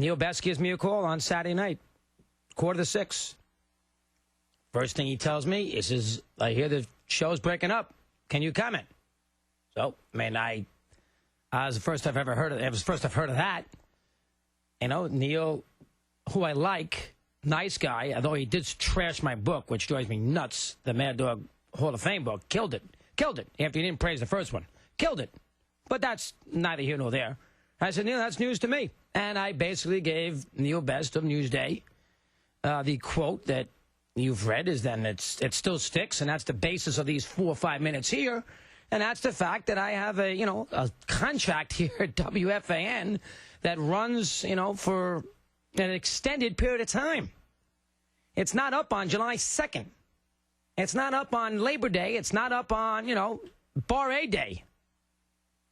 Neil Best gives me a call on Saturday night, 5:45. First thing he tells me is, I hear the show's breaking up. Can you comment? So, I mean, I was the first I've ever heard of it. It was the first I've heard of that. You know, Neil, who I like, nice guy, although he did trash my book, which drives me nuts, the Mad Dog Hall of Fame book. Killed it. After he didn't praise the first one. Killed it. But that's neither here nor there. I said, Neil, that's news to me. And I basically gave Neil Best of Newsday the quote that you've read is then it still sticks, and that's the basis of these 4 or 5 minutes here. And that's the fact that I have a contract here at WFAN that runs, for an extended period of time. It's not up on July 2nd. It's not up on Labor Day. It's not up on, Bar A Day.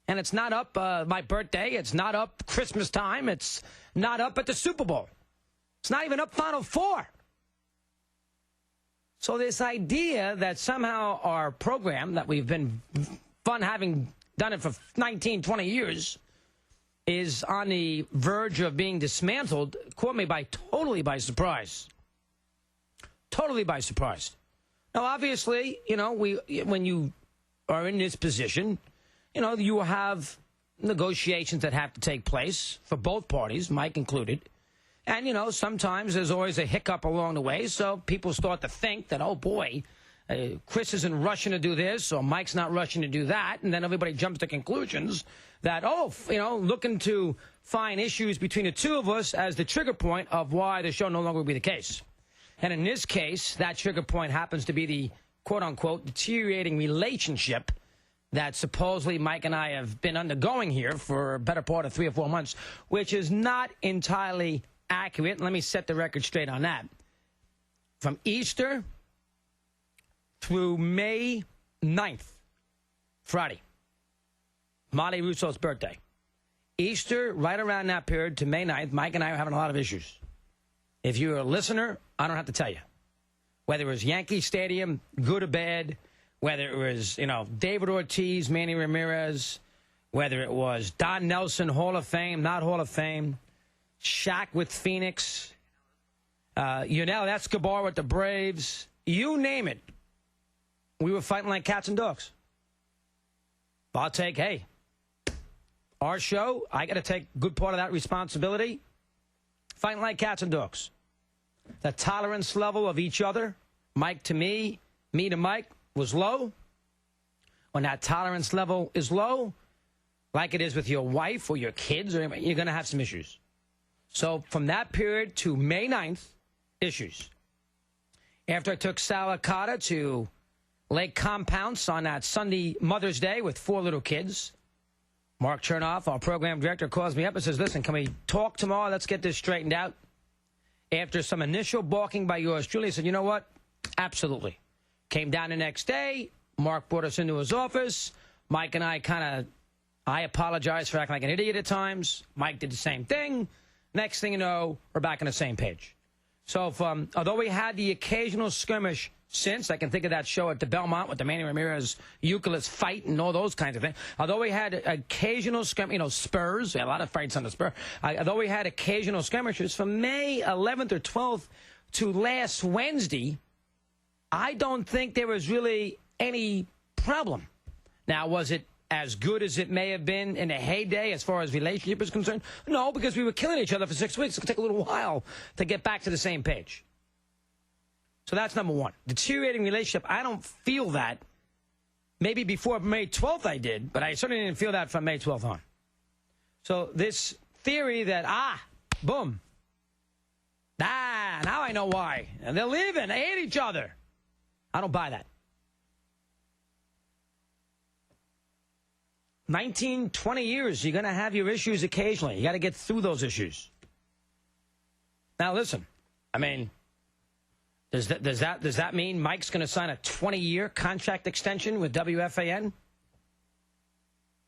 And it's not up my birthday. It's not up Christmas time. It's not up at the Super Bowl. It's not even up Final Four. So this idea that somehow our program, that we've been fun having done it for 19, 20 years, is on the verge of being dismantled, caught me totally by surprise. Totally by surprise. Now, obviously, when you are in this position, you have negotiations that have to take place for both parties, Mike included. And, sometimes there's always a hiccup along the way, so people start to think that, oh, boy, Chris isn't rushing to do this, or Mike's not rushing to do that, and then everybody jumps to conclusions that, looking to find issues between the two of us as the trigger point of why the show no longer will be the case. And in this case, that trigger point happens to be the, quote-unquote, deteriorating relationship that supposedly Mike and I have been undergoing here for a better part of 3 or 4 months, which is not entirely accurate. Let me set the record straight on that. From Easter through May 9th, Friday, Marty Russo's birthday. Easter, right around that period to May 9th, Mike and I are having a lot of issues. If you're a listener, I don't have to tell you. Whether it was Yankee Stadium, good or bad, whether it was, David Ortiz, Manny Ramirez, whether it was Don Nelson, Hall of Fame, not Hall of Fame, Shaq with Phoenix, Yunel Escobar with the Braves, you name it. We were fighting like cats and dogs. I'll take, hey, our show, I got to take a good part of that responsibility. Fighting like cats and dogs. The tolerance level of each other, Mike to me to Mike, was low. When that tolerance level is low, like it is with your wife or your kids, you're going to have some issues. So from that period to May 9th, issues. After I took Sal Licata to Lake Compounce on that Sunday Mother's Day with 4 little kids, Mark Chernoff, our program director, calls me up and says, listen, can we talk tomorrow? Let's get this straightened out. After some initial balking by yours truly, I said, you know what? Absolutely. Came down the next day. Mark brought us into his office. Mike and I I apologized for acting like an idiot at times. Mike did the same thing. Next thing you know, we're back on the same page. So although we had the occasional skirmish since, I can think of that show at the Belmont with the Manny Ramirez Euclid fight and all those kinds of things. Although we had occasional skirmishes, Spurs, we had a lot of fights on the Spurs. Although we had occasional skirmishes, from May 11th or 12th to last Wednesday, I don't think there was really any problem. Now, was it as good as it may have been in the heyday as far as relationship is concerned? No, because we were killing each other for 6 weeks. It could take a little while to get back to the same page. So that's number one. Deteriorating relationship, I don't feel that. Maybe before May 12th I did, but I certainly didn't feel that from May 12th on. So this theory that, boom. Now I know why. And they're leaving. They hate each other. I don't buy that. 19, 20 years, you're going to have your issues occasionally. You got to get through those issues. Now, listen, I mean, does that mean Mike's going to sign a 20-year contract extension with WFAN?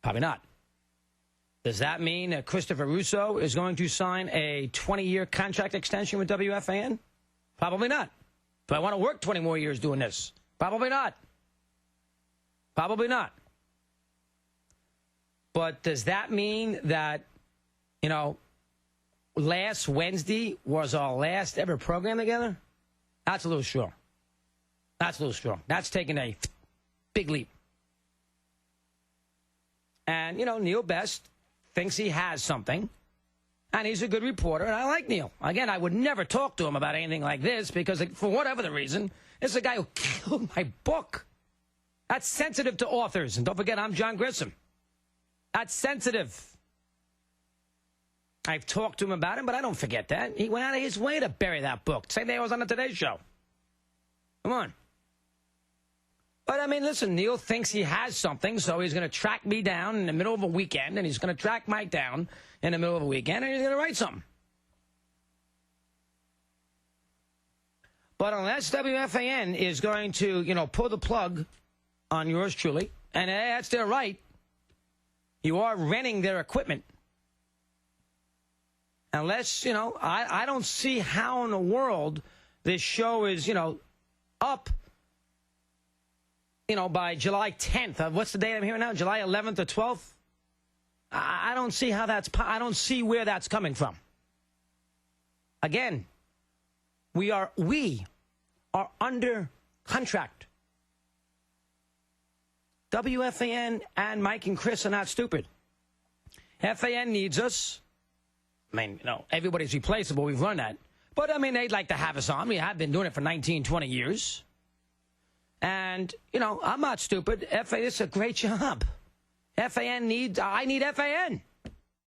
Probably not. Does that mean that Christopher Russo is going to sign a 20-year contract extension with WFAN? Probably not. Do I want to work 20 more years doing this? Probably not. Probably not. But does that mean that, last Wednesday was our last ever program together, that's a little strong. That's a little strong. That's taking a big leap. And, you know, Neil Best thinks he has something, and he's a good reporter, and I like Neil. Again, I would never talk to him about anything like this because, for whatever the reason, it's the guy who killed my book. That's sensitive to authors. And don't forget, I'm John Grissom. That's sensitive. I've talked to him about it, but I don't forget that. He went out of his way to bury that book. Same day I was on the Today Show. Come on. But, I mean, listen, Neil thinks he has something, so he's going to track me down in the middle of a weekend, and he's going to track Mike down in the middle of a weekend, and he's going to write something. But unless WFAN is going to, you know, pull the plug on yours truly, and that's their right, you are renting their equipment. Unless, you know, I don't see how in the world this show is, you know, up, you know, by July 10th. What's the date I'm hearing now? July 11th or 12th? I don't see how I don't see where that's coming from. Again, we are under contract. WFAN and Mike and Chris are not stupid. FAN needs us. I mean, you know, everybody's replaceable. We've learned that. But, I mean, they'd like to have us on. We have been doing it for 19, 20 years. And, you know, I'm not stupid. It's a great job. I need FAN.